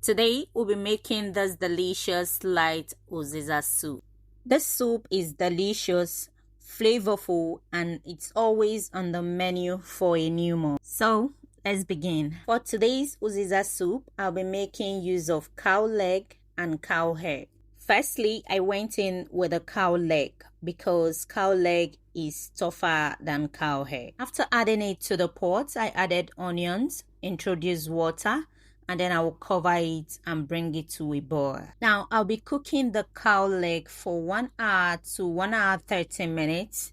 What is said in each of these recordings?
Today we'll be making this delicious light Uziza soup. This soup is delicious, flavorful, and it's always on the menu for a new month. So let's begin. For today's Uziza soup, I'll be making use of cow leg and cow head. Firstly, I went in with a cow leg because cow leg is tougher than cow head. After adding it to the pot, I added onions, introduced water, and then I will cover it and bring it to a boil. Now I'll be cooking the cow leg for 1 hour to 1 hour 30 minutes.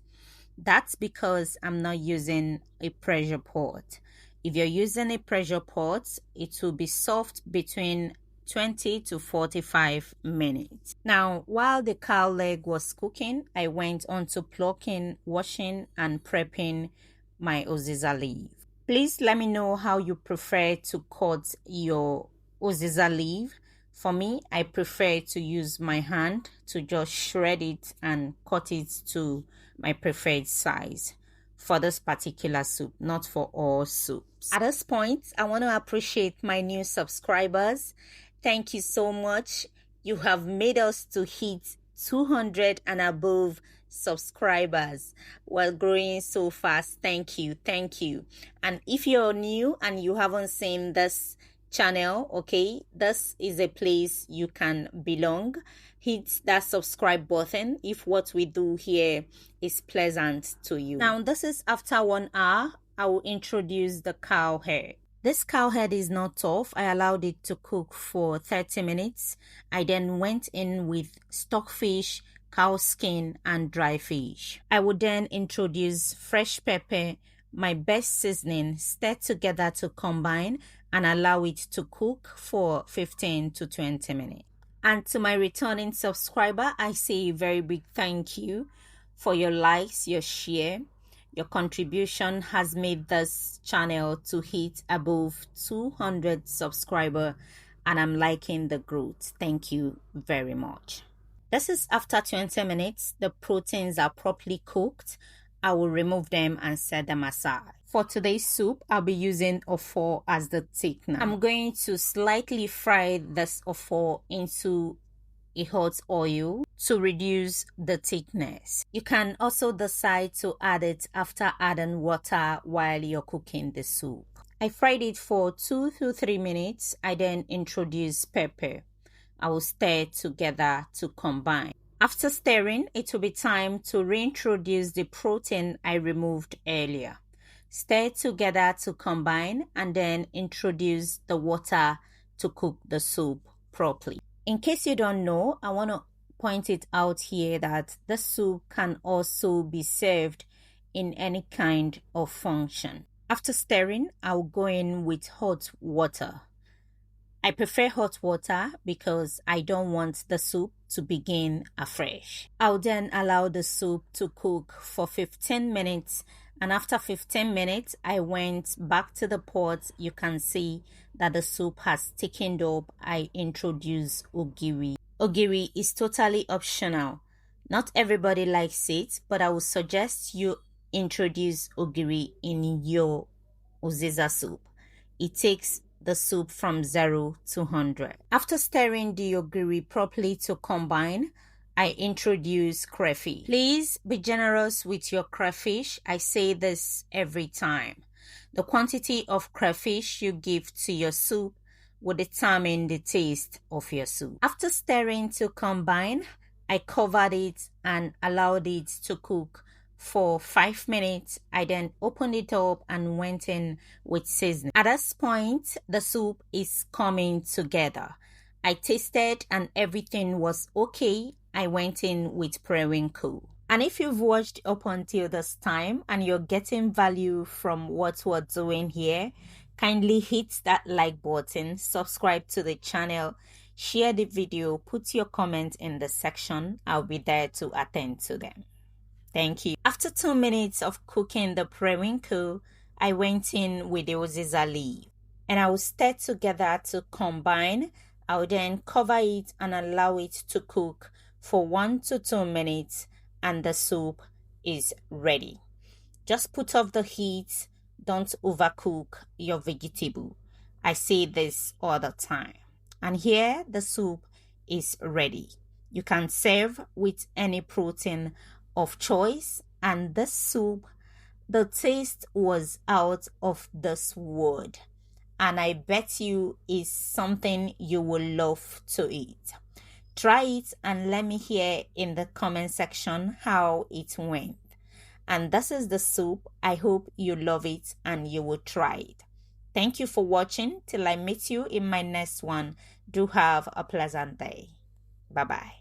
That's because I'm not using a pressure pot. If you're using a pressure pot, it will be soft between 20 to 45 minutes. Now, while the cow leg was cooking, I went on to plucking, washing, and prepping my Uziza leaf. Please let me know how you prefer to cut your Uziza leaf. For me, I prefer to use my hand to just shred it and cut it to my preferred size for this particular soup, not for all soups. At this point, I want to appreciate my new subscribers. Thank you so much. You have made us to hit 200 and above subscribers. We're growing so fast. Thank you. And if you're new and you haven't seen this channel, okay, this is a place you can belong. Hit that subscribe button if what we do here is pleasant to you. Now, this is after 1 hour. I will introduce the cow head. This cow head is not tough. I allowed it to cook for 30 minutes. I then went in with stockfish, cow skin, and dry fish. I would then introduce fresh pepper, my best seasoning, stir together to combine, and allow it to cook for 15 to 20 minutes. And to my returning subscriber, I say a very big thank you for your likes, your share. Your contribution has made this channel to hit above 200 subscribers, and I'm liking the growth. Thank you very much. This is after 20 minutes. The proteins are properly cooked. I will remove them and set them aside. For today's soup, I'll be using ofo as the thickener. I'm going to slightly fry this ofo into a hot oil to reduce the thickness. You can also decide to add it after adding water while you're cooking the soup. I fried it for 2 to 3 minutes. I then introduced pepper. I will stir together to combine. After stirring, it will be time to reintroduce the protein I removed earlier. Stir together to combine and then introduce the water to cook the soup properly. In case you don't know, I want to point it out here that the soup can also be served in any kind of function. After stirring, I'll go in with hot water. I prefer hot water because I don't want the soup to begin afresh. I'll then allow the soup to cook for 15 minutes, and after 15 minutes, I went back to the pot. You can see that the soup has thickened up. I introduced ogiri. Ogiri is totally optional. Not everybody likes it, but I would suggest you introduce ogiri in your Uziza soup. It takes the soup from 0 to 100. After stirring the ogiri properly to combine, I introduce crayfish. Please be generous with your crayfish. I say this every time. The quantity of crayfish you give to your soup will determine the taste of your soup. After stirring to combine, I covered it and allowed it to cook for 5 minutes. I then opened it up and went in with seasoning. At this point, the soup is coming together. I tasted and everything was okay. I went in with periwinkle. And if you've watched up until this time and you're getting value from what we're doing here, kindly hit that like button, subscribe to the channel, share the video, put your comment in the section. I'll be there to attend to them. Thank you. After 2 minutes of cooking the periwinkle, I went in with the Uziza leaf and I will stir together to combine. I will then cover it and allow it to cook for 1 to 2 minutes, and the soup is ready. Just put off the heat. Don't overcook your vegetable. I say this all the time. And here the soup is ready. You can serve with any protein of choice, and this soup, the taste was out of this world, and I bet you is something you will love to eat. Try it and let me hear in the comment section how it went. And this is the soup. I hope you love it and you will try it. Thank you for watching. Till I meet you in my next one. Do have a pleasant day. Bye bye.